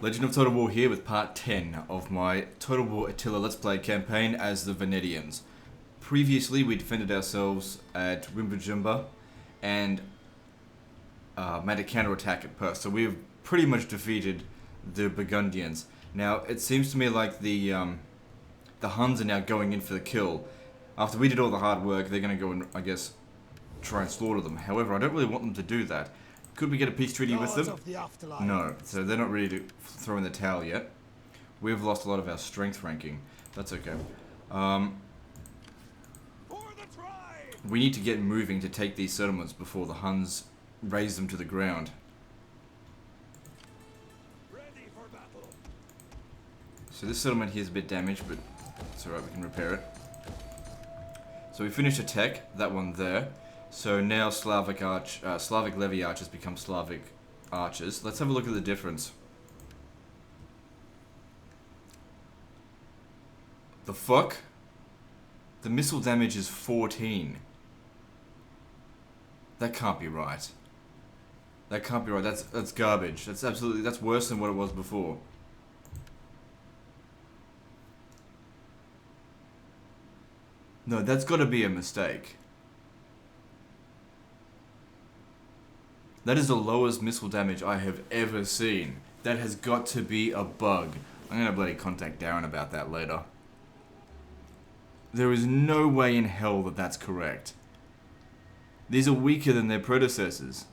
Legend of Total War here with part 10 of my Total War Attila Let's Play campaign as the Venedians. Previously we defended ourselves at Wimbledon and made a counterattack at Perth, so we've pretty much defeated the Burgundians. Now it seems to me like the Huns are now going in for the kill. After we did all the hard work, they're going to go and, I guess, try and slaughter them. However, I don't really want them to do that. Could we get a peace treaty with them? No, so they're not ready to throw in the towel yet. We've lost a lot of our strength ranking. That's okay. We need to get moving to take these settlements before the Huns raise them to the ground. So this settlement here is a bit damaged, but it's alright, we can repair it. So we finished a tech, that one there. So now Slavic levy archers become Slavic archers. Let's have a look at the difference. The fuck? The missile damage is 14. That can't be right. That can't be right. That's garbage. That's worse than what it was before. No, that's got to be a mistake. That is the lowest missile damage I have ever seen. That has got to be a bug. I'm gonna bloody contact Darren about that later. There is no way in hell that that's correct. These are weaker than their predecessors.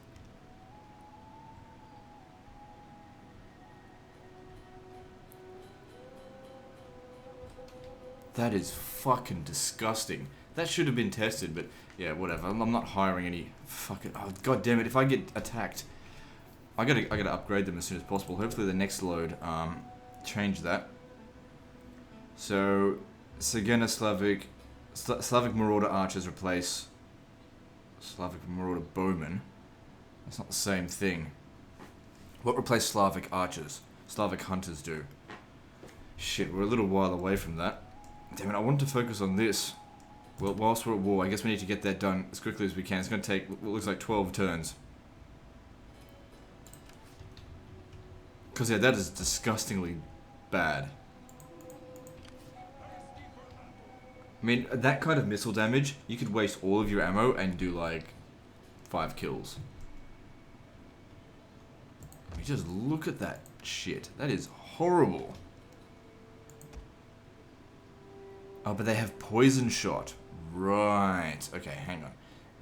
That is fucking disgusting. That should have been tested, but yeah, whatever. I'm not hiring any fucking... Oh, god damn it. If I get attacked, I gotta upgrade them as soon as possible. Hopefully the next load, change that. So, Sagena Slavic Marauder Archers replace Slavic Marauder Bowmen. That's not the same thing. What replace Slavic Archers? Slavic Hunters do. Shit, we're a little while away from that. Damn it, I want to focus on this. Well, whilst we're at war, I guess we need to get that done as quickly as we can. It's going to take what looks like 12 turns. Because, yeah, that is disgustingly bad. I mean, that kind of missile damage, you could waste all of your ammo and do, like, 5 kills. I mean, just look at that shit. That is horrible. Oh, but they have poison shot. Right. Okay, hang on.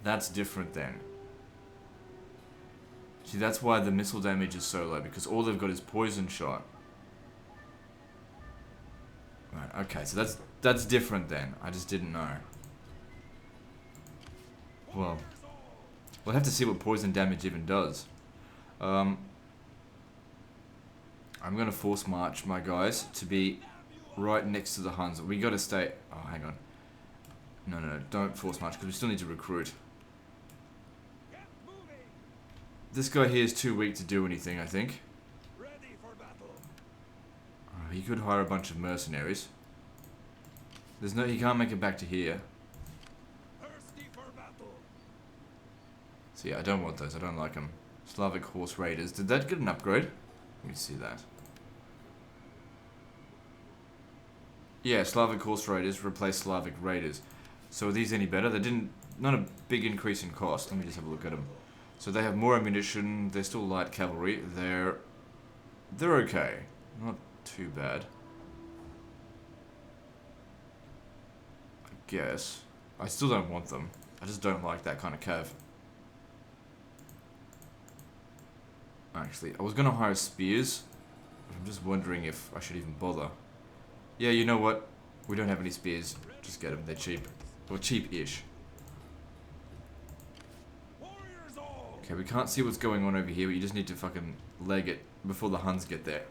That's different then. See, that's why the missile damage is so low, because all they've got is poison shot. Right, okay, so that's different then. I just didn't know. Well, we'll have to see what poison damage even does. I'm gonna force march my guys to be right next to the Huns. We gotta stay... Oh, hang on. No, don't force march, because we still need to recruit. This guy here is too weak to do anything, I think. Oh, he could hire a bunch of mercenaries. He can't make it back to here. So yeah, I don't want those, I don't like them. Slavic Horse Raiders. Did that get an upgrade? Let me see that. Yeah, Slavic Horse Raiders replace Slavic Raiders. So are these any better? They didn't... Not a big increase in cost. Let me just have a look at them. So they have more ammunition. They're still light cavalry. They're okay. Not too bad. I guess. I still don't want them. I just don't like that kind of cav. Actually, I was going to hire spears. I'm just wondering if I should even bother. Yeah, you know what? We don't have any spears. Just get them. They're cheap. Or cheap-ish. Okay, we can't see what's going on over here, but you just need to fucking leg it before the Huns get there.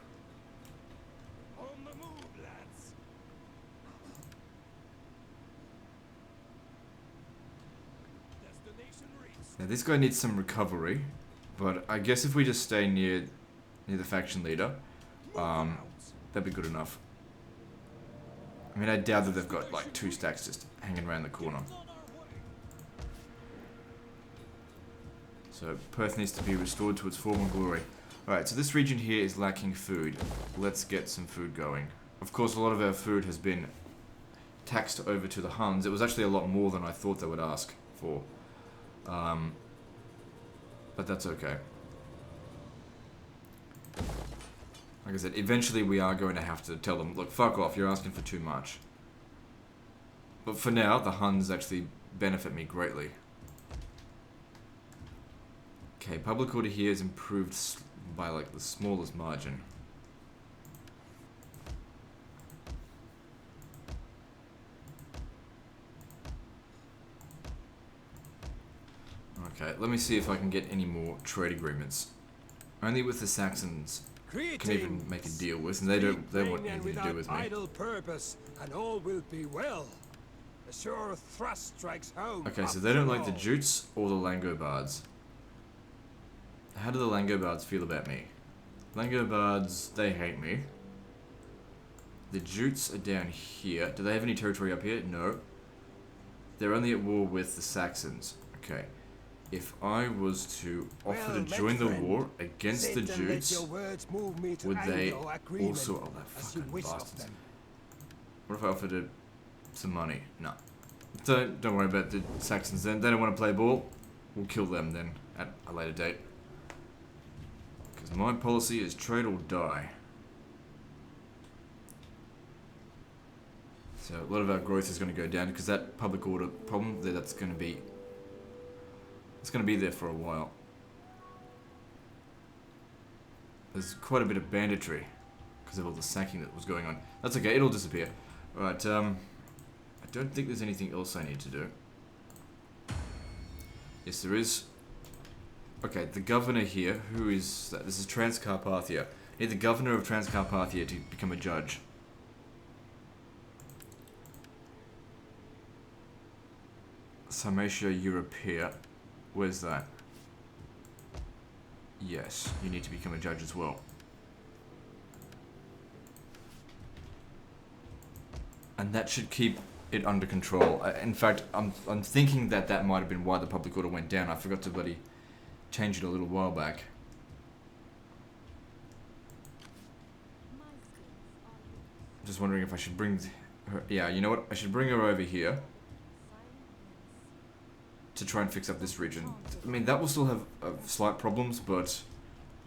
Now this guy needs some recovery, but I guess if we just stay near the faction leader, that'd be good enough. I mean, I doubt that they've got like 2 stacks just hanging around the corner. So Perth needs to be restored to its former glory. Alright, so this region here is lacking food. Let's get some food going. Of course, a lot of our food has been taxed over to the Huns. It was actually a lot more than I thought they would ask for. But that's okay. Like I said, eventually we are going to have to tell them, look, fuck off, you're asking for too much. But for now, the Huns actually benefit me greatly. Okay, public order here is improved by like the smallest margin. Okay, let me see if I can get any more trade agreements. Only with the Saxons can even make a deal with, and they want anything to do with me. Idle purpose, and all will be well. A sure thrust strikes home. Okay, so they don't like the Jutes or the Langobards. How do the Langobards feel about me? Langobards, they hate me. The Jutes are down here. Do they have any territory up here? No. They're only at war with the Saxons. Okay. If I was to offer to join the war against the Jutes, would they also... Oh, that fucking bastards. What if I offered some money? No. Don't worry about the Saxons then. They don't want to play ball. We'll kill them then at a later date. Because my policy is trade or die. So a lot of our growth is going to go down because that public order problem, that's going to be... It's going to be there for a while. There's quite a bit of banditry because of all the sacking that was going on. That's okay, it'll disappear. Alright, I don't think there's anything else I need to do. Yes, there is. Okay, the governor here, who is that? This is Transcarpathia. I need the governor of Transcarpathia to become a judge. Sarmatia Europea. Where's that? Yes, you need to become a judge as well. And that should keep it under control. In fact, I'm thinking that might have been why the public order went down. I forgot to bloody change it a little while back. Just wondering if I should bring her... Yeah, you know what? I should bring her over here to try and fix up this region. I mean, that will still have slight problems, but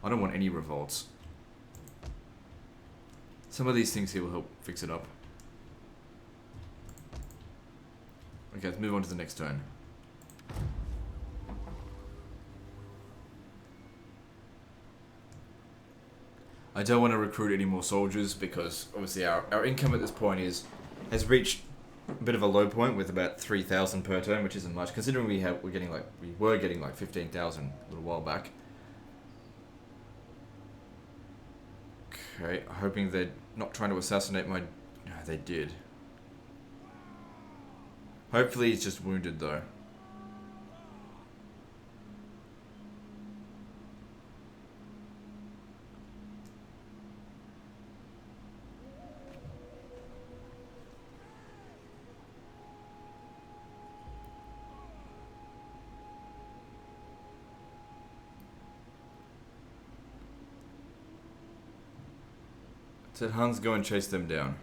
I don't want any revolts. Some of these things here will help fix it up. Okay, let's move on to the next turn. I don't want to recruit any more soldiers because obviously our income at this point has reached a bit of a low point with about 3,000 per turn, which isn't much considering we were getting like 15,000 a little while back. Okay, hoping they're not trying to assassinate my... No, they did. Hopefully he's just wounded though. Said Huns, go and chase them down.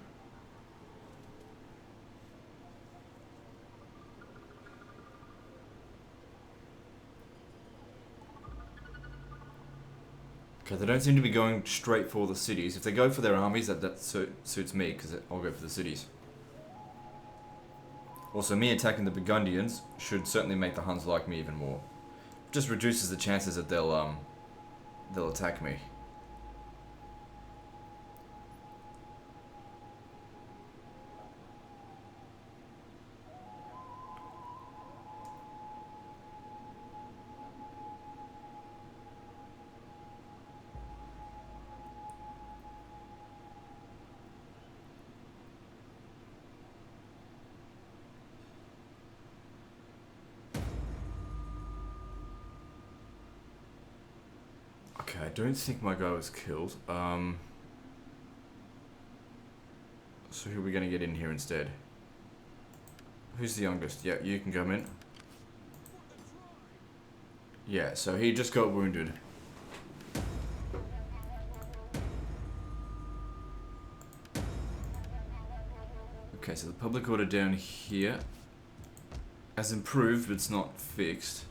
Okay, they don't seem to be going straight for the cities. If they go for their armies, that suits me, because I'll go for the cities. Also, me attacking the Burgundians should certainly make the Huns like me even more. Just reduces the chances that they'll attack me. Okay, I don't think my guy was killed. So who are we going to get in here instead? Who's the youngest? Yeah, you can come in. Yeah, so he just got wounded. Okay, so the public order down here has improved, but it's not fixed.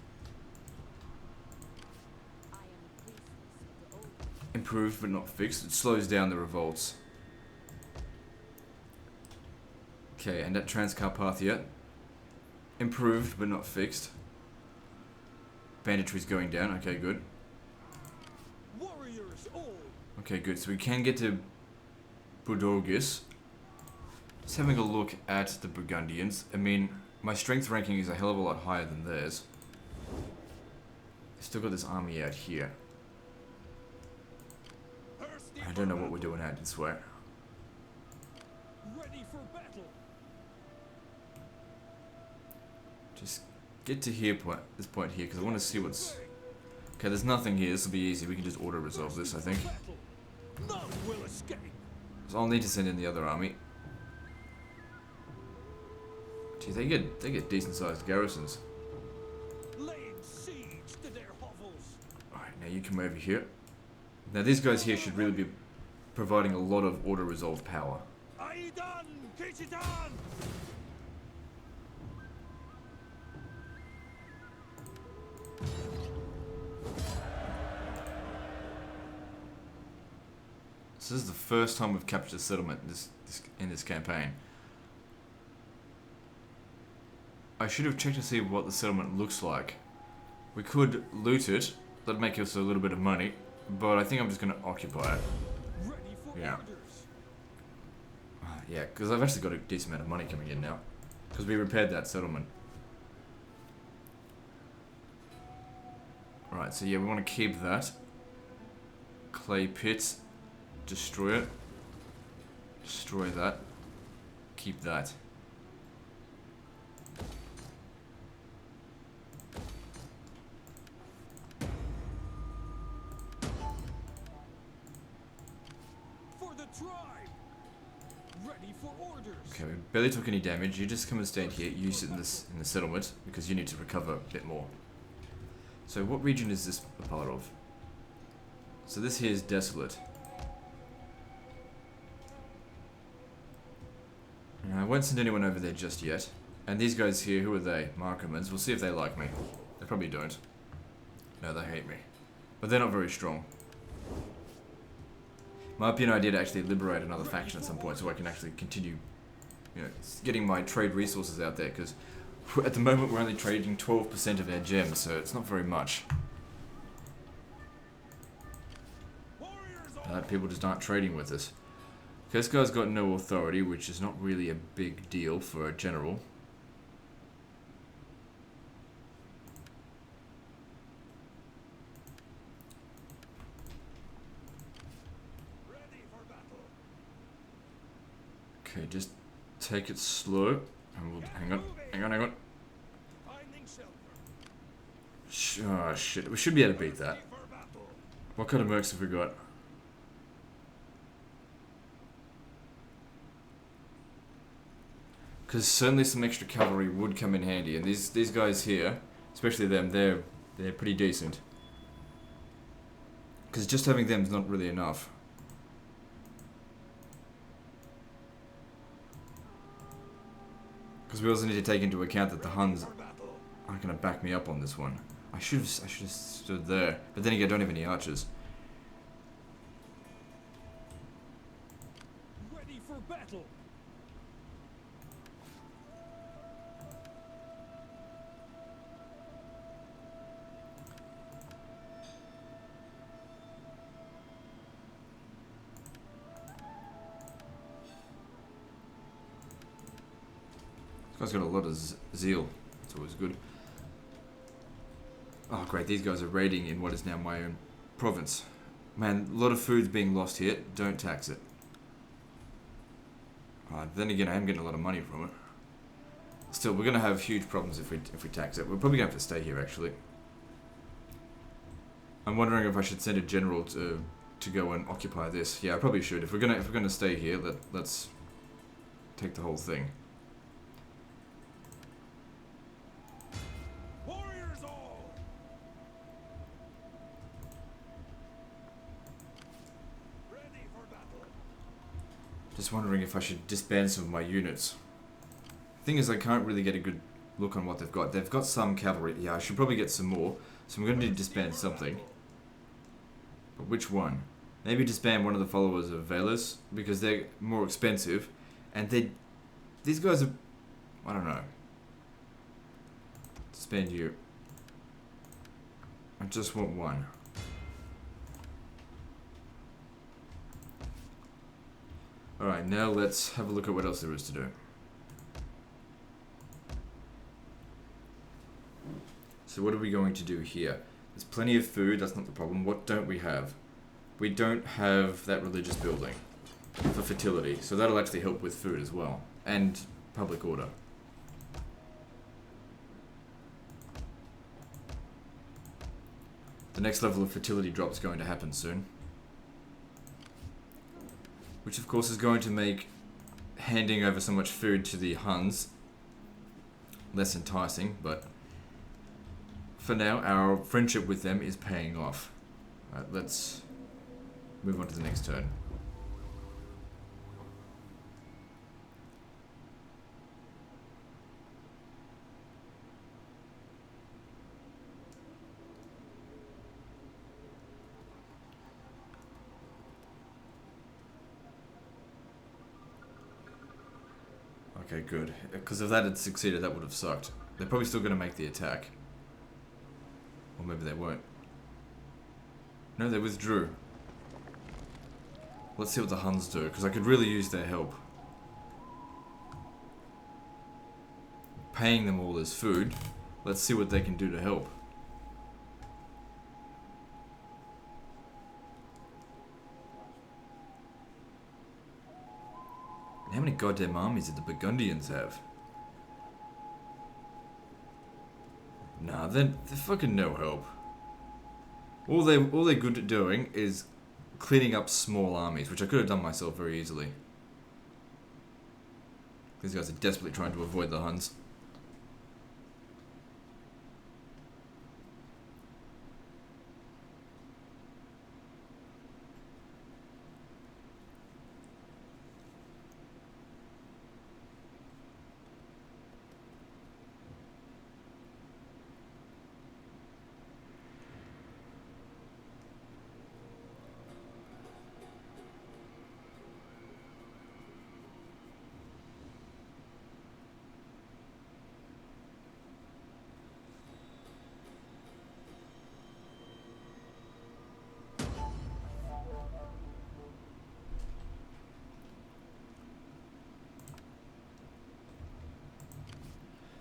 Improved, but not fixed. It slows down the revolts. Okay, and at Transcarpathia, improved, but not fixed. Banditry's going down. Okay, good. Warriors all. Okay, good. So we can get to Budorgis. Just having a look at the Burgundians. I mean, my strength ranking is a hell of a lot higher than theirs. Still got this army out here. I don't know what we're doing out this way. Ready for battle. Just get to here this point here, because I want to see what's... Okay, there's nothing here. This will be easy. We can just auto-resolve this, I think. None will escape. So I'll need to send in the other army. Gee, they get decent-sized garrisons. Laying siege to their hovels. Alright, now you come over here. Now these guys here should really be providing a lot of auto-resolve power. Aidan, Kichitan. So this is the first time we've captured a settlement in this campaign. I should have checked to see what the settlement looks like. We could loot it, that'd make us a little bit of money, but I think I'm just going to occupy it. Ready for Yeah. orders. Yeah, because I've actually got a decent amount of money coming in now. Because we repaired that settlement. Right, so yeah, we want to keep that. Clay pits. Destroy it. Destroy that. Keep that. For the tribe. Ready for orders. Okay, we barely took any damage. You just come and stand here. You sit in the settlement because you need to recover a bit more. So what region is this a part of? So this here is desolate. I won't send anyone over there just yet. And these guys here, who are they? Markmans. We'll see if they like me. They probably don't. No, they hate me. But they're not very strong. Might be an idea to actually liberate another faction at some point so I can actually continue, you know, getting my trade resources out there, because at the moment we're only trading 12% of our gems, so it's not very much. People just aren't trading with us. This guy's got no authority, which is not really a big deal for a general. Ready for battle. Okay, just take it slow. And we'll hang on. Finding shelter. Oh shit, we should be able to beat that. Ready for battle. What kind of mercs have we got? Because certainly some extra cavalry would come in handy, and these guys here, especially them, they're pretty decent. Because just having them is not really enough. Because we also need to take into account that the Huns aren't going to back me up on this one. I should have stood there, but then again, I don't have any archers. Ready for battle. This guy's got a lot of zeal. It's always good. Oh great, these guys are raiding in what is now my own province. Man, a lot of food's being lost here. Don't tax it. Then again, I am getting a lot of money from it. Still, we're going to have huge problems if we tax it. We're probably going to have to stay here, actually. I'm wondering if I should send a general to go and occupy this. Yeah, I probably should. If we're gonna stay here, let's take the whole thing. Warriors all. Ready for battle. Just wondering if I should disband some of my units. Thing is, I can't really get a good look on what they've got. They've got some cavalry. Yeah, I should probably get some more. So I'm going to need to disband something. But which one? Maybe disband one of the followers of Valus, because they're more expensive. And these guys are... I don't know. Disband you. I just want one. Alright, now let's have a look at what else there is to do. So what are we going to do here? There's plenty of food, that's not the problem. What don't we have? We don't have that religious building for fertility, so that'll actually help with food as well. And public order. The next level of fertility drop is going to happen soon. Which of course is going to make handing over so much food to the Huns less enticing, but for now our friendship with them is paying off. Right, let's move on to the next turn. Okay, good. Because if that had succeeded, that would have sucked. They're probably still going to make the attack. Or maybe they won't. No, they withdrew. Let's see what the Huns do, because I could really use their help. Paying them all as food. Let's see what they can do to help. How many goddamn armies did the Burgundians have? Nah, they're fucking no help. All they're good at doing is cleaning up small armies, which I could have done myself very easily. These guys are desperately trying to avoid the Huns.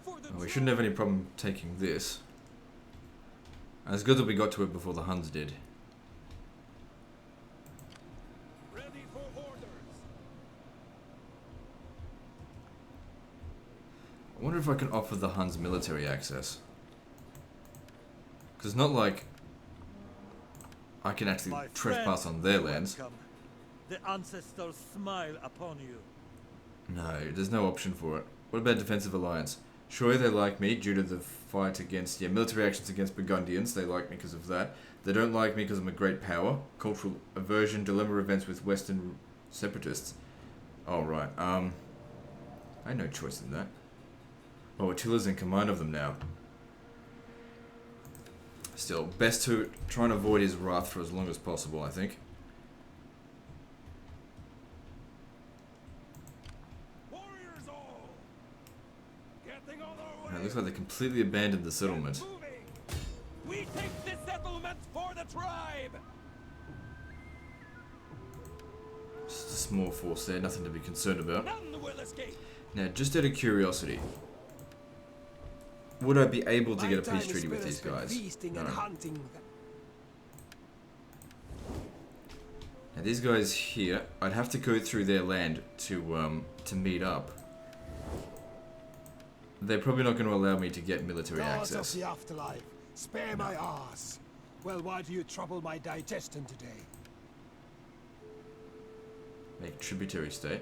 Oh, we shouldn't have any problem taking this. And it's good that we got to it before the Huns did. Ready for orders. I wonder if I can offer the Huns military access. Because it's not like I can actually My trespass friend, on their lands. welcome. The ancestors smile upon you. No, there's no option for it. What about defensive alliance? Surely they like me due to the fight against, military actions against Burgundians. They like me because of that. They don't like me because I'm a great power. Cultural aversion, dilemma events with Western separatists. Oh, right. I had no choice in that. Oh, Attila's in command of them now. Still, best to try and avoid his wrath for as long as possible, I think. Warriors all. Getting on our And way. it looks like they completely abandoned the settlement. Moving. We take this settlement for the tribe. Just a small force there, nothing to be concerned about. None will escape. Now, just out of curiosity, would I be able to My get a time peace is treaty with better these spent guys? feasting No. and hunting. Now, these guys here, I'd have to go through their land to meet up. They're probably not going to allow me to get military Gods access. of the afterlife, spare my arse. Well, why do you trouble my digestion today? Make tributary state.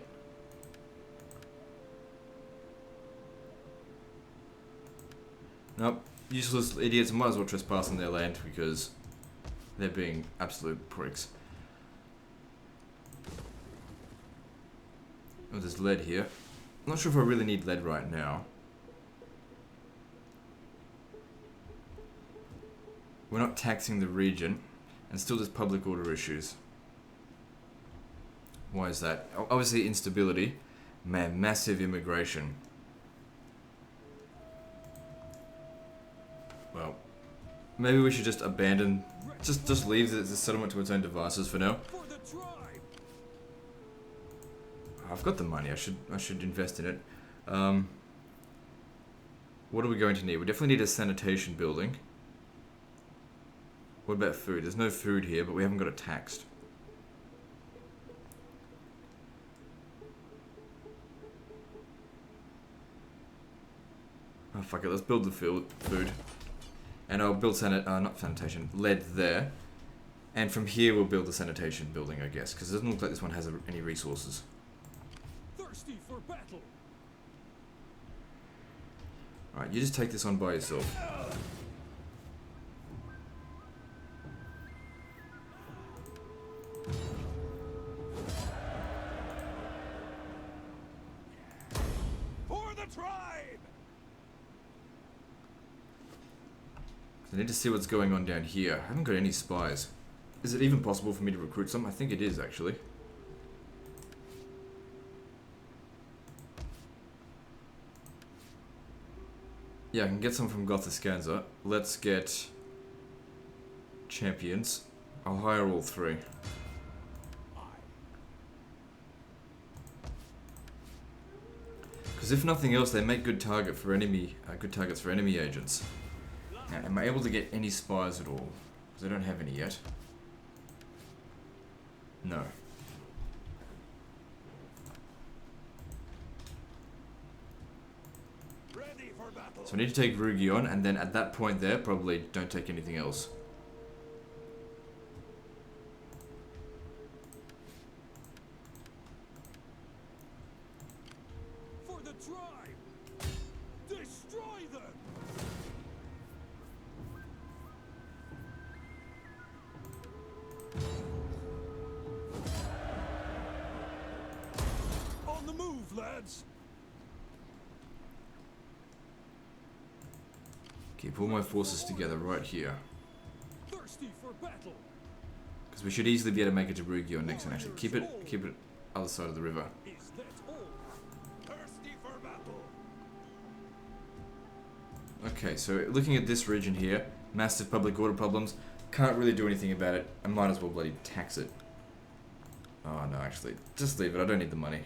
Nope, useless idiots might as well trespass on their land because they're being absolute pricks. there's lead here. I'm not sure if I really need lead right now. We're not taxing the region, and still there's public order issues. Why is that? Obviously instability. Man, massive immigration. Well, maybe we should just abandon, just leave the settlement to its own devices for now. I've got the money. I should invest in it. What are we going to need? We definitely need a sanitation building. What about food? There's no food here, but we haven't got it taxed. Oh fuck it, let's build the food. And I'll build not sanitation, lead there. And from here we'll build the sanitation building, I guess, because it doesn't look like this one has any resources. Thirsty for battle. Alright, you just take this on by yourself. For the tribe. I need to see what's going on down here. I haven't got any spies. Is it even possible for me to recruit some? I think it is, actually. Yeah, I can get some from Gothiscanza. Let's get champions. I'll hire all three. Because if nothing else, they make good targets for enemy agents. Now, am I able to get any spies at all? Because I don't have any yet. No. Ready for battle. So I need to take Rugion, and then at that point there, probably don't take anything else. For the tribe. Destroy them. On the move, lads. Keep all my forces together right here. Thirsty for battle. Because we should easily be able to make it to Rugion next time, actually. Keep it other side of the river. Is that all? Thirsty for battle. Okay, so looking at this region here, massive public order problems. Can't really do anything about it. I might as well bloody tax it. Oh no, actually, just leave it. I don't need the money.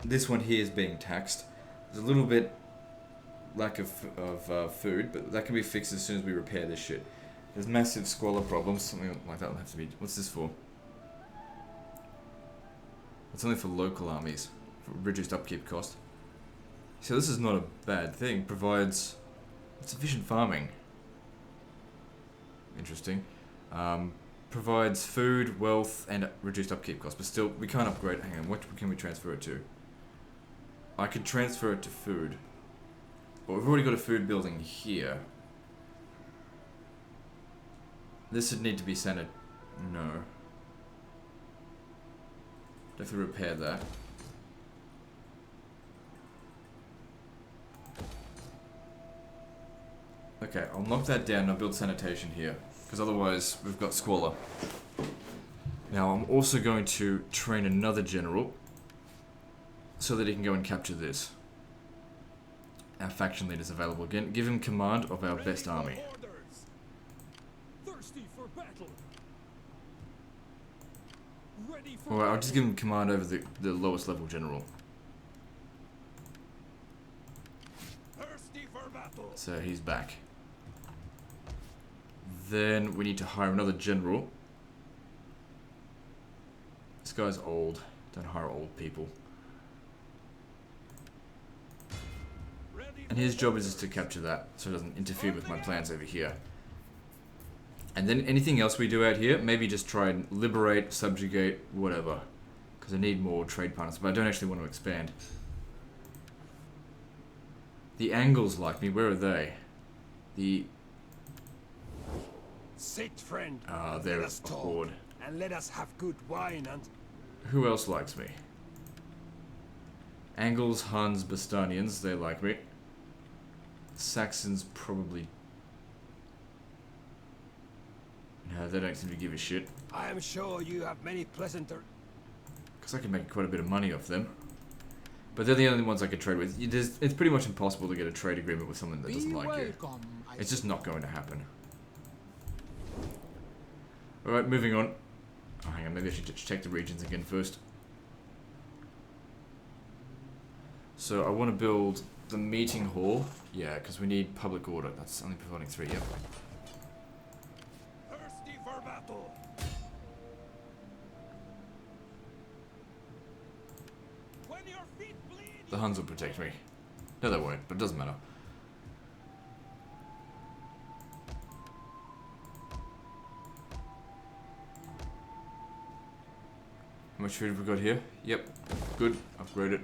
This one here is being taxed. There's a little bit lack of food, but that can be fixed as soon as we repair this shit. There's massive squalor problems. Something like that will have to be. What's this for? It's only for local armies, for reduced upkeep cost. So this is not a bad thing. Provides sufficient farming. Interesting. Provides food, wealth, and reduced upkeep costs. But still, we can't upgrade. Hang on, what can we transfer it to? I could transfer it to food. But we've already got a food building here. This would need to be sent. No. Definitely repair that. Okay, I'll knock that down and I'll build sanitation here. Because otherwise, we've got squalor. Now, I'm also going to train another general. So that he can go and capture this. Our faction leader's available again. Give him command of our best army. Thirsty for battle. Ready for Alright, I'll just give him command over the lowest level general. thirsty for battle. So he's back. Then we need to hire another general. This guy's old. Don't hire old people. And his job is just to capture that, so it doesn't interfere with my plans over here. And then anything else we do out here, maybe just try and liberate, subjugate, whatever. Because I need more trade partners, but I don't actually want to expand. The Angles like me, where are they? Sit, friend. They're Let us a talk, horde. and let us have good wine and Who else likes me? Angles, Huns, Bastanians, they like me. Saxons probably... No, they don't seem to give a shit. I am sure you have many pleasanter... Because I can make quite a bit of money off them. But they're the only ones I can trade with. It's pretty much impossible to get a trade agreement with someone that doesn't like you. It's just not going to happen. Alright, moving on. Oh, hang on, maybe I should just check the regions again first. So I want to build the meeting hall. Yeah, because we need public order. That's only providing 3, yep. Thirsty for battle. When your feet bleed, The Huns will protect me. No, they won't, but it doesn't matter. How much food have we got here? Yep, good. Upgrade it.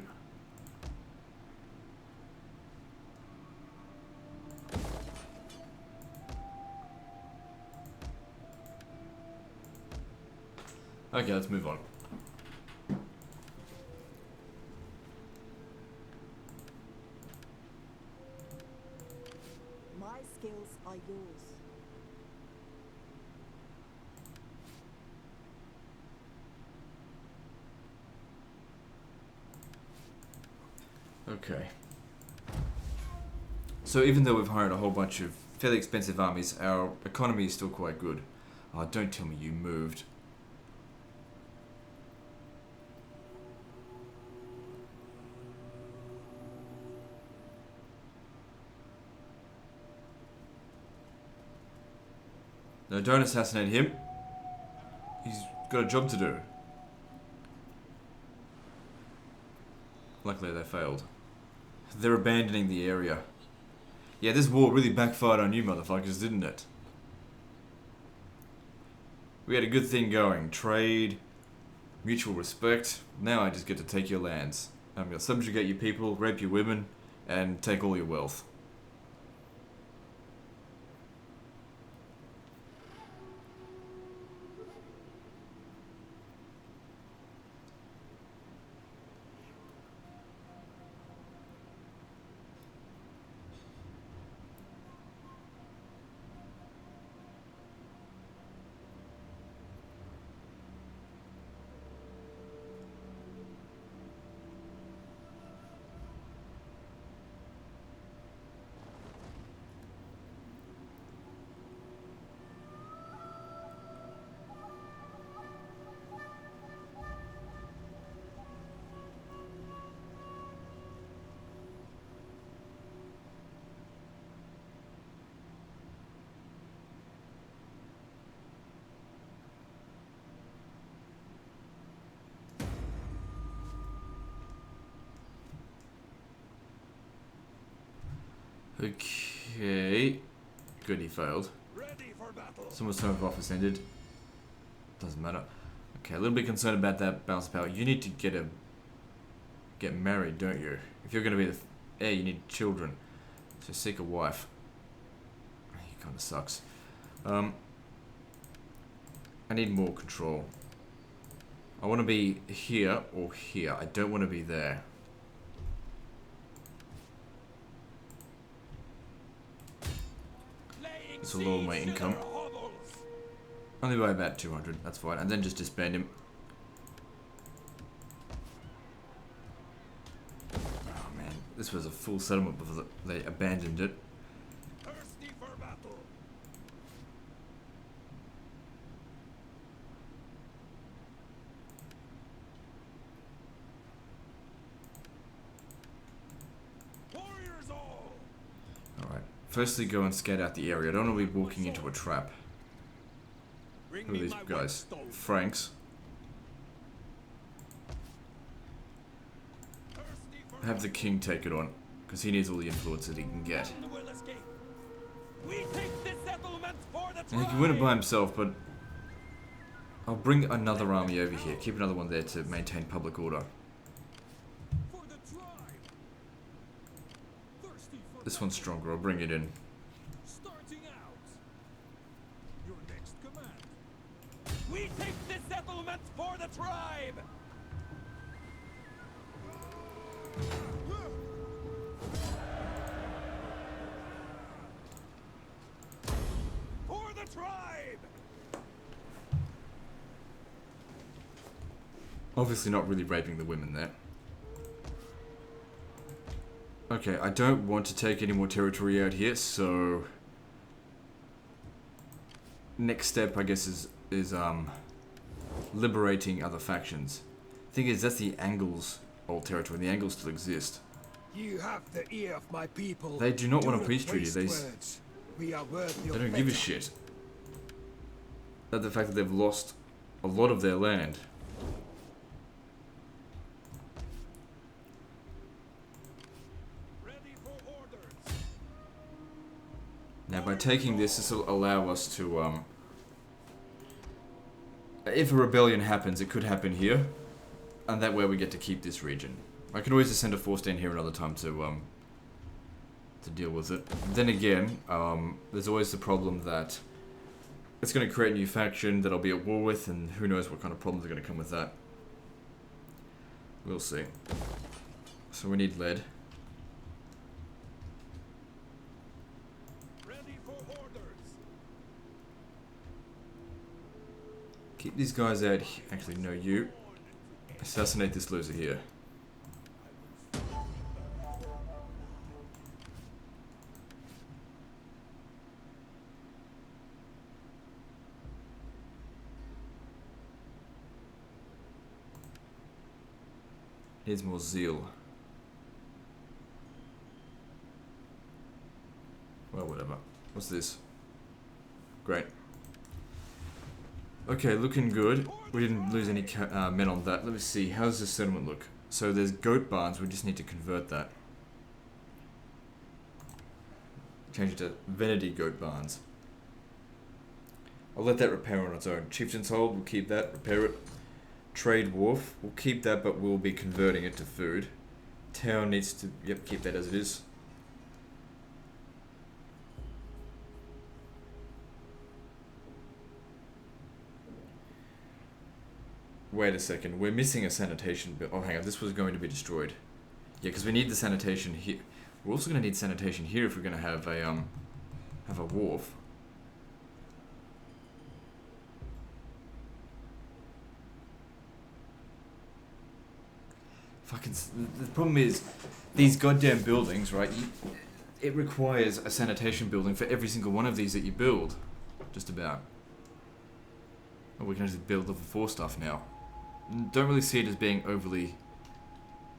Okay, let's move on. My skills are yours. Okay. So even though we've hired a whole bunch of fairly expensive armies, our economy is still quite good. Oh, don't tell me you moved. No, don't assassinate him. He's got a job to do. Luckily they failed. They're abandoning the area. Yeah, this war really backfired on you motherfuckers, didn't it? We had a good thing going. Trade, mutual respect. Now I just get to take your lands. I'm gonna subjugate your people, rape your women, and take all your wealth. Okay. Good, he failed. ready for battle. Someone's term of office ended. Doesn't matter. Okay, a little bit concerned about that balance of power. You need to get married, don't you? If you're going to be the heir, you need children. So seek a wife. He kind of sucks. I need more control. I want to be here or here. I don't want to be there. This will lower my income. Only by about 200, that's fine. And then just disband him. Oh man, this was a full settlement before they abandoned it. Thirsty for battle. Warriors all. Alright, firstly go and scout out the area. I don't want to be walking into a trap. Bring Who are me these my guys? whetstone. Franks. Thirsty for Have the king take it on, because he needs all the influence that he can get. none will escape. We take this settlement for the And he can win it by himself, but I'll bring another army over here. Keep another one there to maintain public order. For the tribe. Thirsty for This one's stronger. I'll bring it in. starting out. Your next command. We take this settlement for the tribe. For the tribe! Obviously not really raping the women there. Okay, I don't want to take any more territory out here, so... Next step, I guess, is liberating other factions. Thing is, that's the Angles' old territory, and the Angles still exist. You have the ear of my people. They do not want a not peace treaty. waste They words. We are worthy They of don't give a better. shit. That the fact that they've lost a lot of their land. Ready for orders. Now by taking this will allow us to, if a rebellion happens, it could happen here. And that way we get to keep this region. I can always just send a force down here another time to deal with it. Then again, there's always the problem that it's going to create a new faction that I'll be at war with, and who knows what kind of problems are going to come with that. We'll see. So we need lead. Ready for orders. Keep these guys out. Actually, no, you. Assassinate this loser here. Needs more zeal. Well, whatever. What's this? Great. Okay, looking good. We didn't lose any men on that. Let me see. How does this settlement look? So there's goat barns. We just need to convert that. Change it to Venedian goat barns. I'll let that repair on its own. Chieftain's hold. We'll keep that. Repair it. Trade wharf. We'll keep that, but we'll be converting it to food. Town needs to... Yep, keep that as it is. Wait a second, we're missing a sanitation bill. Oh, hang on, this was going to be destroyed. Yeah, because we need the sanitation here. We're also going to need sanitation here if we're going to have a wharf. Fucking. The problem is, these goddamn buildings, right? It requires a sanitation building for every single one of these that you build. Just about. Oh, we can actually build level 4 stuff now. Don't really see it as being overly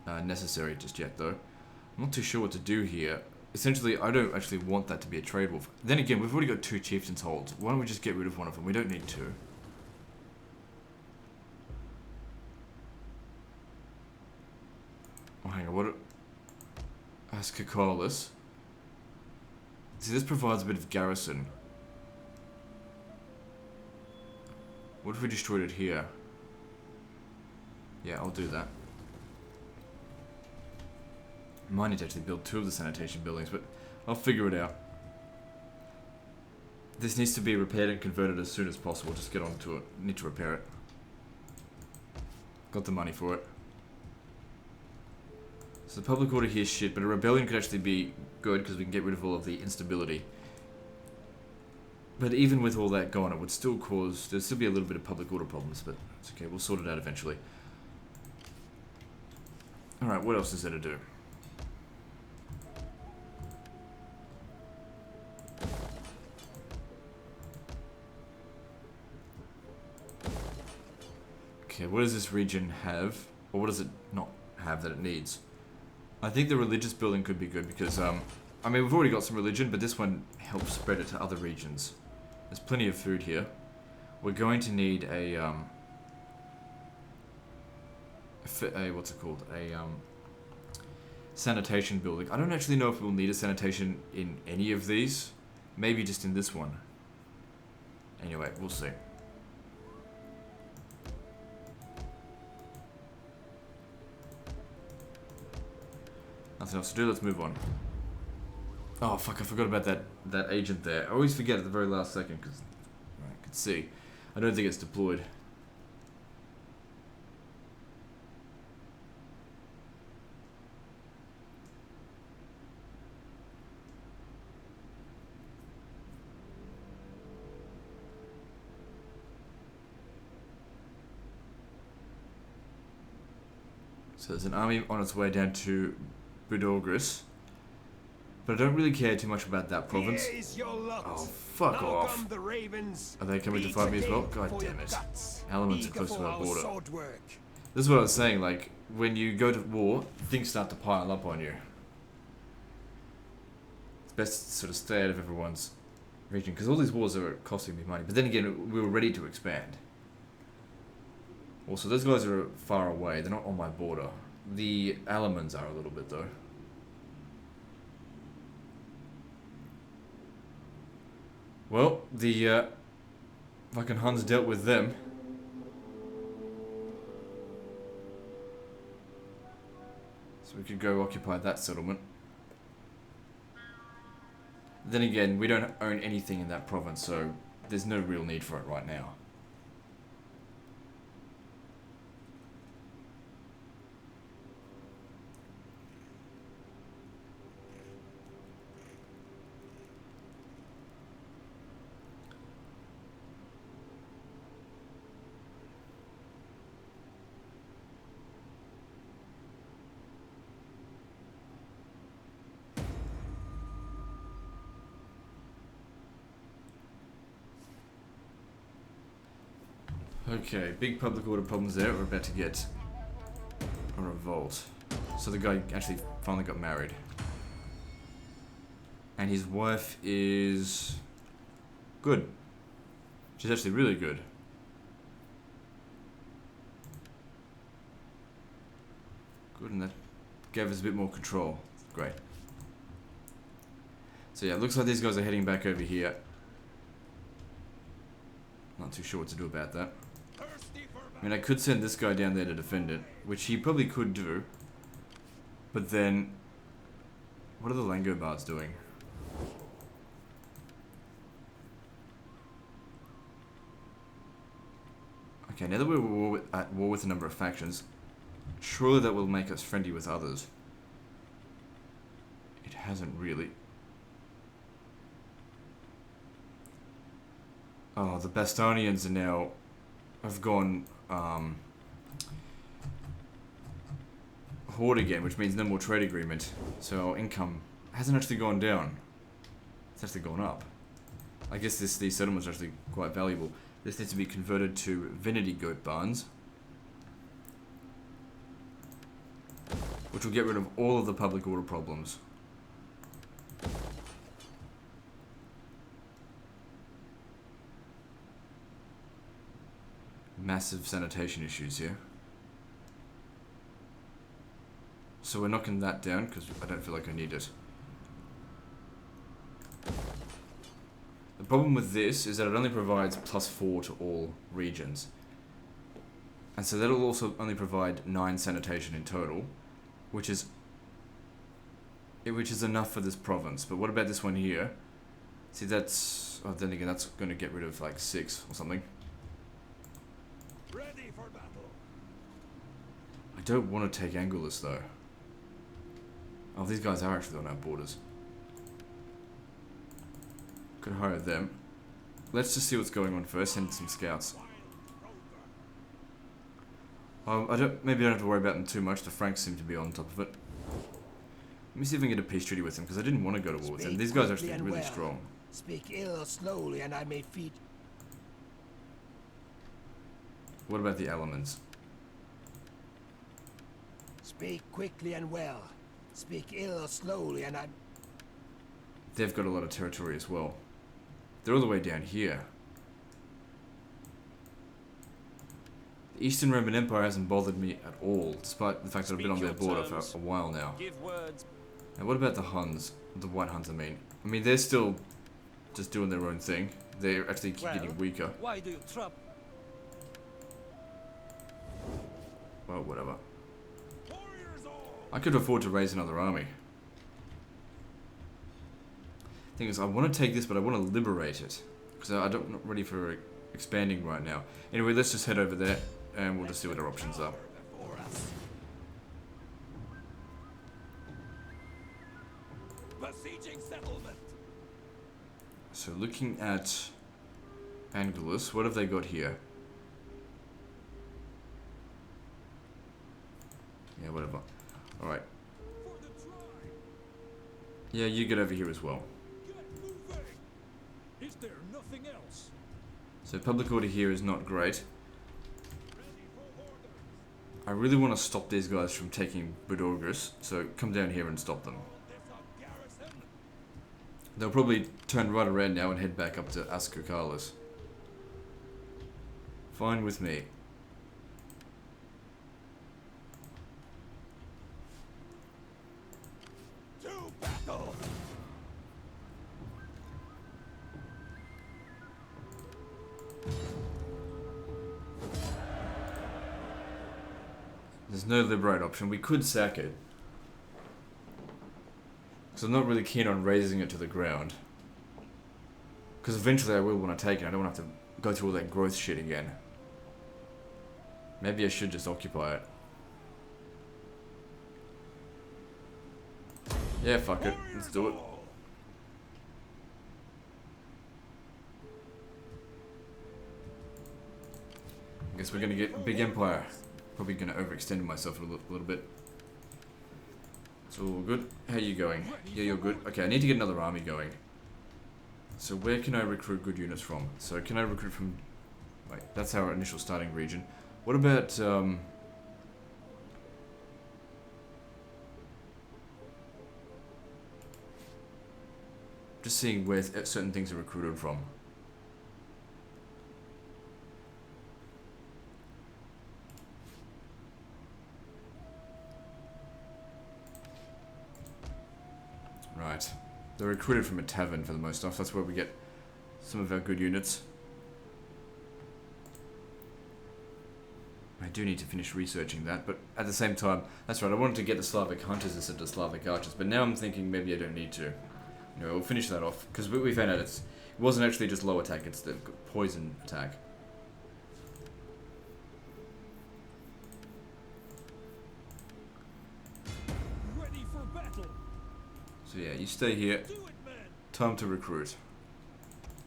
necessary just yet, though. I'm not too sure what to do here. Essentially, I don't actually want that to be a trade wolf. Then again, we've already got 2 chieftains holds. Why don't we just get rid of one of them? We don't need 2. Oh, hang on, what? Ascacolis. See, this provides a bit of garrison. What if we destroyed it here? Yeah, I'll do that. I might need to actually build 2 of the sanitation buildings, but I'll figure it out. This needs to be repaired and converted as soon as possible. Just get onto it. Need to repair it. Got the money for it. So the public order here is shit, but a rebellion could actually be good because we can get rid of all of the instability. But even with all that gone, it would still cause... There'd still be a little bit of public order problems, but it's okay. We'll sort it out eventually. Alright, what else is there to do? Okay, what does this region have? Or what does it not have that it needs? I think the religious building could be good because, I mean, we've already got some religion, but this one helps spread it to other regions. There's plenty of food here. We're going to need a what's it called? A sanitation building. I don't actually know if we'll need a sanitation in any of these. Maybe just in this one. Anyway, we'll see. Nothing else to do, let's move on. Oh fuck, I forgot about that agent there. I always forget at the very last second because I can see. I don't think it's deployed. So there's an army on its way down to Budogris. But I don't really care too much about that province. Here is your lot. Oh, fuck Now off. come the ravens. Are they coming to Beat fight me as well? again God for damn your it. guts. Elements are Eager close to for our our border. sword work. This is what I was saying, like, when you go to war, things start to pile up on you. It's best to sort of stay out of everyone's region, because all these wars are costing me money. But then again, we were ready to expand. Also, those guys are far away, they're not on my border. The Alemans are a little bit, though. Well, the fucking Huns dealt with them. So we could go occupy that settlement. Then again, we don't own anything in that province, so there's no real need for it right now. Okay, big public order problems there. We're about to get a revolt. So the guy actually finally got married. And his wife is good. She's actually really good. Good, and that gave us a bit more control. Great. So yeah, it looks like these guys are heading back over here. Not too sure what to do about that. I mean, I could send this guy down there to defend it, which he probably could do. But then, what are the Langobards doing? Okay, now that we're at war with a number of factions, surely that will make us friendly with others. It hasn't really. Oh, the Bastonians are now have gone horde again, which means no more trade agreement. So our income hasn't actually gone down. It's actually gone up. I guess these settlements are actually quite valuable. This needs to be converted to Venedi goat barns, which will get rid of all of the public order problems. Massive sanitation issues here. So we're knocking that down because I don't feel like I need it. The problem with this is that it only provides +4 to all regions. And so that'll also only provide 9 sanitation in total, which is enough for this province. But what about this one here? See, that's... oh, then again, that's going to get rid of like 6 or something. Ready for battle. I don't want to take Anguillus though. Oh, these guys are actually on our borders. Could hire them. Let's just see what's going on first. Send some scouts. Maybe I don't have to worry about them too much. The Franks seem to be on top of it. Let me see if I can get a peace treaty with them, because I didn't want to go to war with them. These guys are actually really strong. Speak ill or slowly, and I may feed. What about the elements? Speak quickly and well. Speak ill or slowly, and I. They've got a lot of territory as well. They're all the way down here. The Eastern Roman Empire hasn't bothered me at all, despite the fact that I've been on their border for a while now. And what about the Huns? The White Huns, I mean. I mean, they're still just doing their own thing. They're actually getting weaker. Why do you trouble? Well, whatever. I could afford to raise another army. Thing is, I want to take this, but I want to liberate it. Because I'm not ready for expanding right now. Anyway, let's just head over there, and we'll just see what our options are. Besieging settlement. So looking at Anguillus, what have they got here? Yeah, whatever. Alright. Yeah, you get over here as well. Is there nothing else? So public order here is not great. I really want to stop these guys from taking Budorgus, so come down here and stop them. They'll probably turn right around now and head back up to Askokalis. Fine with me. To battle! There's no liberate option. We could sack it. Because I'm not really keen on raising it to the ground. Because eventually I will want to take it. I don't want to have to go through all that growth shit again. Maybe I should just occupy it. Yeah, fuck it. Let's do it. I guess we're gonna get a big empire. Probably gonna overextend myself a little bit. It's all good. How are you going? Yeah, you're good. Okay, I need to get another army going. So where can I recruit good units from? So can I recruit from... Wait, that's our initial starting region. What about... just seeing where certain things are recruited from. Right. They're recruited from a tavern for the most stuff. That's where we get some of our good units. I do need to finish researching that, but at the same time, that's right, I wanted to get the Slavic hunters instead of Slavic archers, but now I'm thinking maybe I don't need to. You know, we'll finish that off, because we found out it wasn't actually just low attack, it's the poison attack. Ready for battle. So yeah, you stay here. Do it, man. Time to recruit.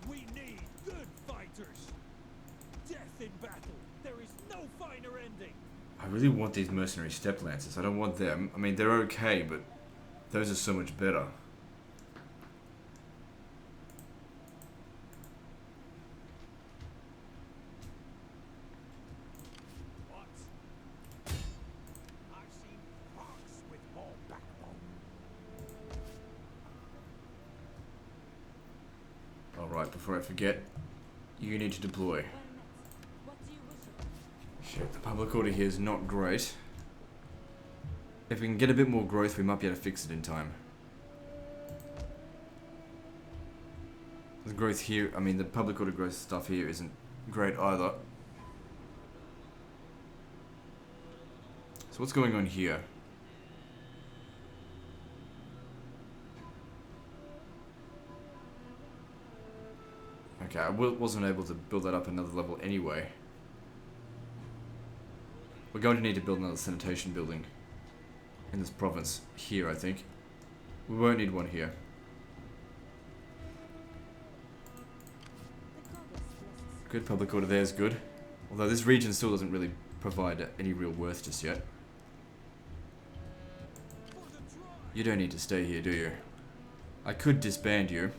We need good fighters. Death in battle. There is no finer ending. I really want these mercenary steppe lancers. I don't want them. I mean, they're okay, but those are so much better. What? I've seen fox with more backbone. Alright, before I forget, you need to deploy. What do you wish of? Shit, the public order here is not great. If we can get a bit more growth, we might be able to fix it in time. The growth here, I mean, the public order growth stuff here isn't great either. So what's going on here? Okay, I wasn't able to build that up another level anyway. We're going to need to build another sanitation building in this province here, I think. We won't need one here. The goddess blesses. Good, public order there is good. Although this region still doesn't really provide any real worth just yet. You don't need to stay here, do you? I could disband you.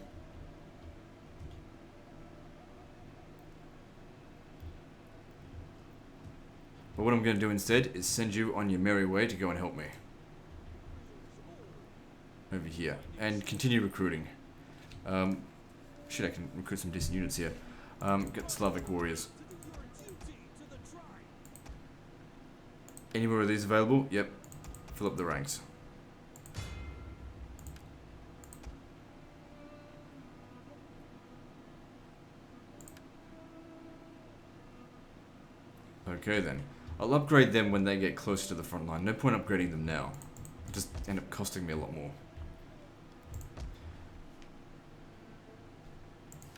But what I'm going to do instead is send you on your merry way to go and help me. Over here. And continue recruiting. Shit, I can recruit some decent units here. Get Slavic warriors. Any more of these available? Yep. Fill up the ranks. Okay then. I'll upgrade them when they get closer to the front line. No point upgrading them now. It'll just end up costing me a lot more.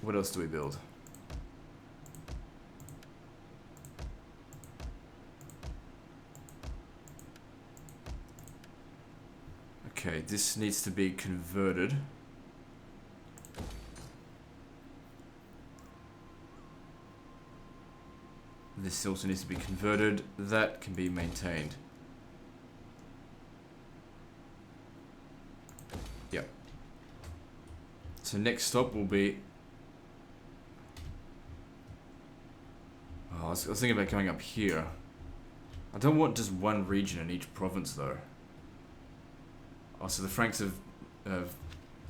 What else do we build? Okay, this needs to be converted. This also needs to be converted. That can be maintained. Yep. So next stop will be... Oh, I was thinking about going up here. I don't want just one region in each province though. Oh, so the Franks have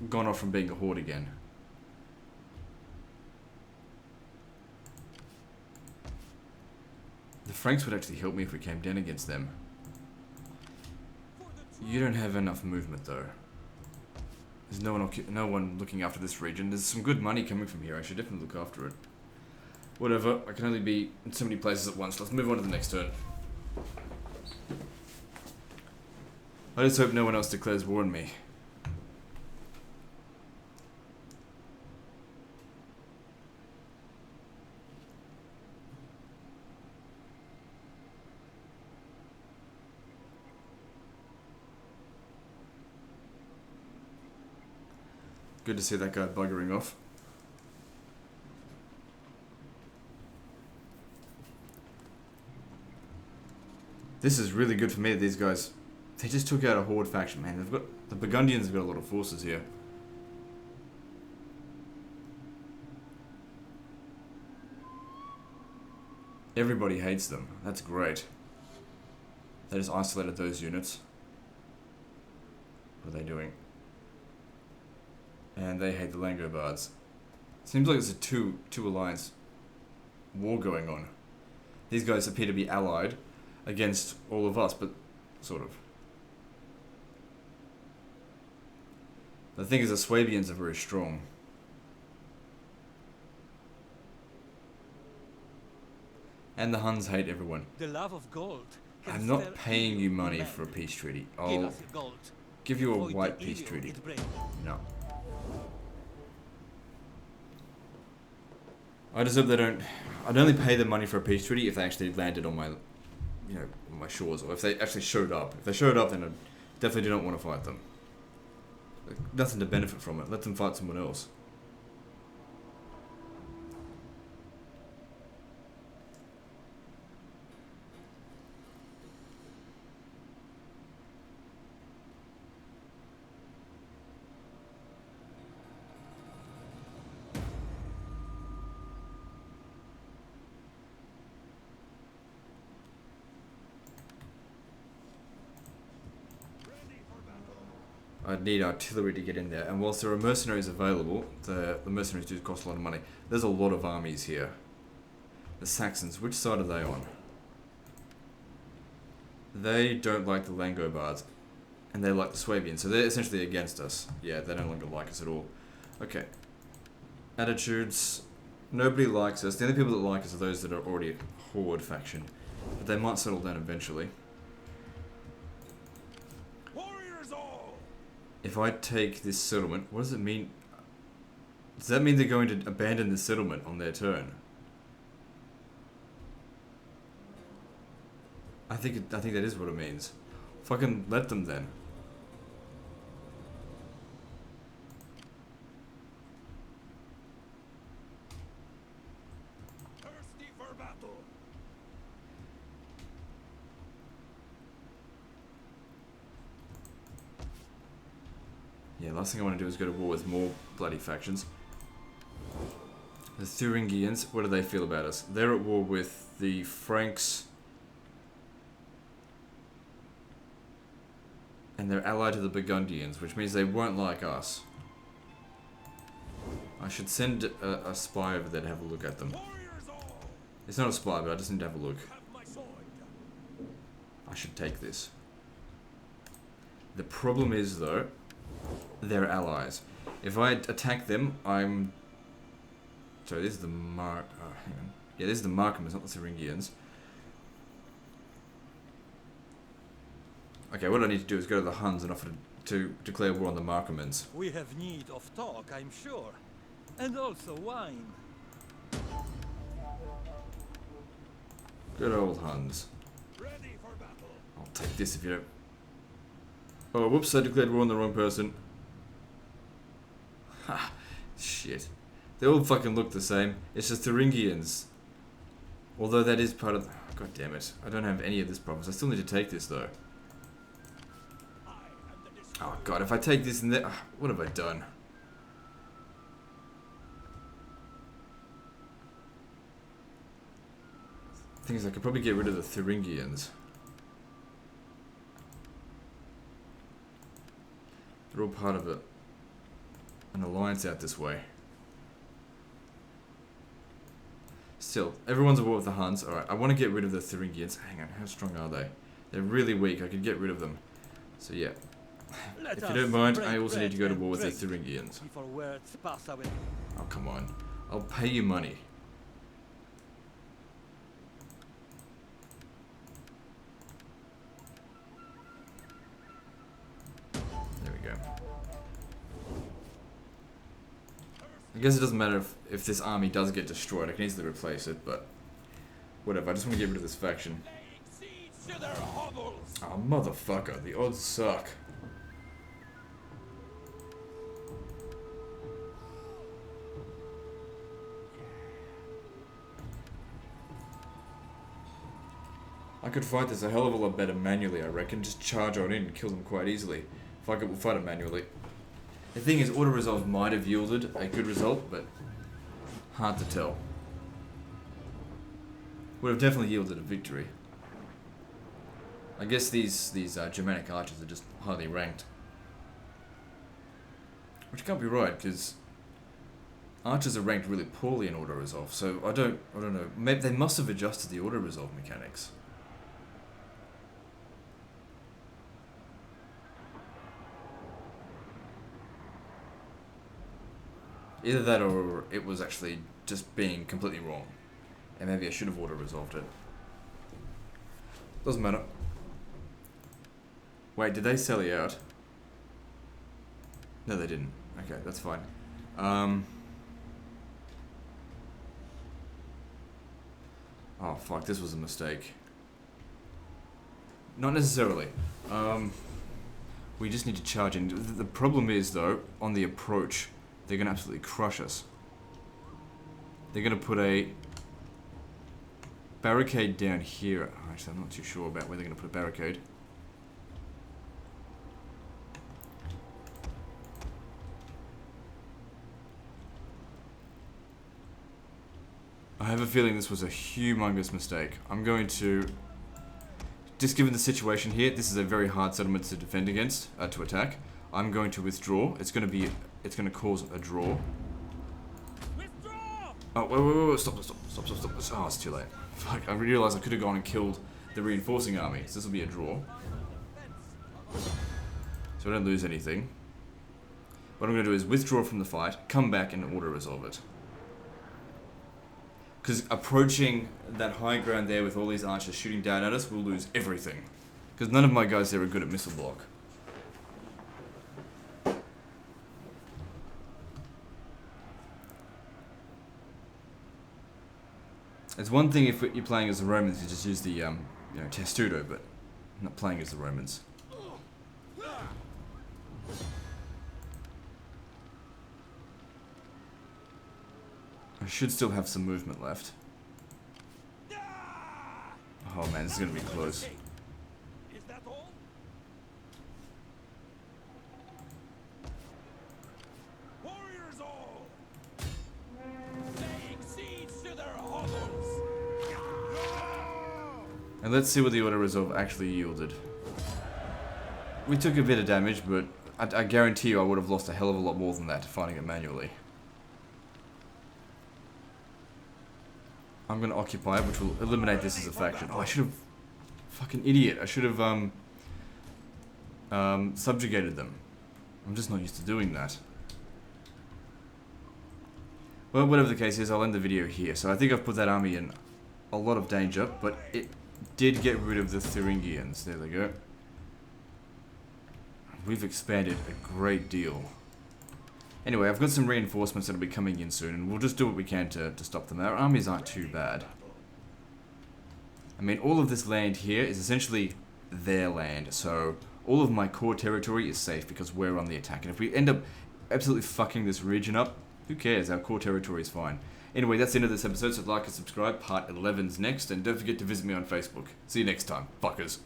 gone off from being a horde again. The Franks would actually help me if we came down against them. You don't have enough movement though. There's no one looking after this region. There's some good money coming from here. I should definitely look after it. Whatever. I can only be in so many places at once. Let's move on to the next turn. I just hope no one else declares war on me. Good to see that guy buggering off. This is really good for me, these guys. They just took out a horde faction, man. They've got the Burgundians have got a lot of forces here. Everybody hates them. That's great. They just isolated those units. What are they doing? And they hate the Langobards. Seems like there's a two alliance war going on. These guys appear to be allied against all of us, but sort of. The thing is, the Swabians are very strong. And the Huns hate everyone. The love of gold. I'm not paying you money for a peace treaty. I'll give you a white peace treaty. No. I just hope they don't... I'd only pay them money for a peace treaty if they actually landed on my, you know, on my shores, or if they actually showed up. If they showed up, then I definitely do not want to fight them. Nothing to benefit from it. Let them fight someone else. I'd need artillery to get in there, and whilst there are mercenaries available, the mercenaries do cost a lot of money. There's a lot of armies here. The Saxons, which side are they on? They don't like the Langobards, and they like the Swabians, so they're essentially against us. Yeah, they no longer like us at all. Okay. Attitudes. Nobody likes us. The only people that like us are those that are already a horde faction, but they might settle down eventually. If I take this settlement, what does it mean? Does that mean they're going to abandon the settlement on their turn? I think that is what it means. Fucking let them then. Thirsty for battle. Yeah, last thing I want to do is go to war with more bloody factions. The Thuringians, what do they feel about us? They're at war with the Franks. And they're allied to the Burgundians, which means they won't like us. I should send a spy over there to have a look at them. It's not a spy, but I just need to have a look. I should take this. The problem is, though, they're allies. If I attack them, I'm... Sorry, this is the hang on. Yeah, this is the Markhams, not the Thuringians. Okay, what I need to do is go to the Huns and offer to declare war on the Markhams. We have need of talk, I'm sure. And also wine. Good old Huns. Ready for battle. I'll take this if you don't... Oh, whoops, I declared war on the wrong person. Ha, shit. They all fucking look the same. It's just Thuringians. Although that is part of... God damn it. I don't have any of this province. I still need to take this, though. I am the Oh god, if I take this and that... what have I done? The thing is, I could probably get rid of the Thuringians. They're all part of an alliance out this way. Still, everyone's at war with the Huns. Alright, I want to get rid of the Thuringians. Hang on, how strong are they? They're really weak. I could get rid of them. So yeah. If you don't mind, I also need to go to war with the Thuringians. Before words pass away. Oh, come on. I'll pay you money. There we go. I guess it doesn't matter if this army does get destroyed. I can easily replace it, but whatever. I just want to get rid of this faction. Oh, motherfucker. The odds suck. I could fight this a hell of a lot better manually, I reckon. Just charge on in and kill them quite easily. Fuck it, we'll fight it manually. The thing is, auto-resolve might have yielded a good result, but hard to tell. Would have definitely yielded a victory. I guess these Germanic archers are just highly ranked. Which can't be right, because archers are ranked really poorly in auto-resolve, so I don't know. Maybe they must have adjusted the auto-resolve mechanics. Either that or it was actually just being completely wrong. And maybe I should have auto-resolved it. Doesn't matter. Wait, did they sell you out? No, they didn't. Okay, that's fine. Oh, fuck, this was a mistake. Not necessarily. We just need to charge in. The problem is, though, on the approach, they're going to absolutely crush us. They're going to put a barricade down here. Actually, I'm not too sure about where they're going to put a barricade. I have a feeling this was a humongous mistake. I'm going to... Just given the situation here, this is a very hard settlement to defend against, to attack. I'm going to withdraw. It's going to cause a draw. Withdraw! Oh, wait, stop. Oh, it's too late. Fuck, I realised I could have gone and killed the reinforcing army. So this will be a draw. So I don't lose anything. What I'm going to do is withdraw from the fight, come back and auto-resolve it. Because approaching that high ground there with all these archers shooting down at us, we'll lose everything. Because none of my guys there are good at missile block. It's one thing if you're playing as the Romans, you just use the, testudo, but I'm not playing as the Romans. I should still have some movement left. Oh man, this is gonna be close. Is that all? Warriors all! Laying siege to their hovels! And let's see what the auto-resolve actually yielded. We took a bit of damage, but I guarantee you I would have lost a hell of a lot more than that fighting it manually. I'm going to occupy it, which will eliminate this as a faction. Oh, I should have... Fucking idiot. I should have, subjugated them. I'm just not used to doing that. Well, whatever the case is, I'll end the video here. So I think I've put that army in a lot of danger, but it did get rid of the Thuringians. There they go. We've expanded a great deal. Anyway, I've got some reinforcements that'll be coming in soon, and we'll just do what we can to stop them. Our armies aren't too bad. I mean, all of this land here is essentially their land, so all of my core territory is safe because we're on the attack. And if we end up absolutely fucking this region up, who cares? Our core territory is fine. Anyway, that's the end of this episode, so like and subscribe. Part 11's next, and don't forget to visit me on Facebook. See you next time, fuckers.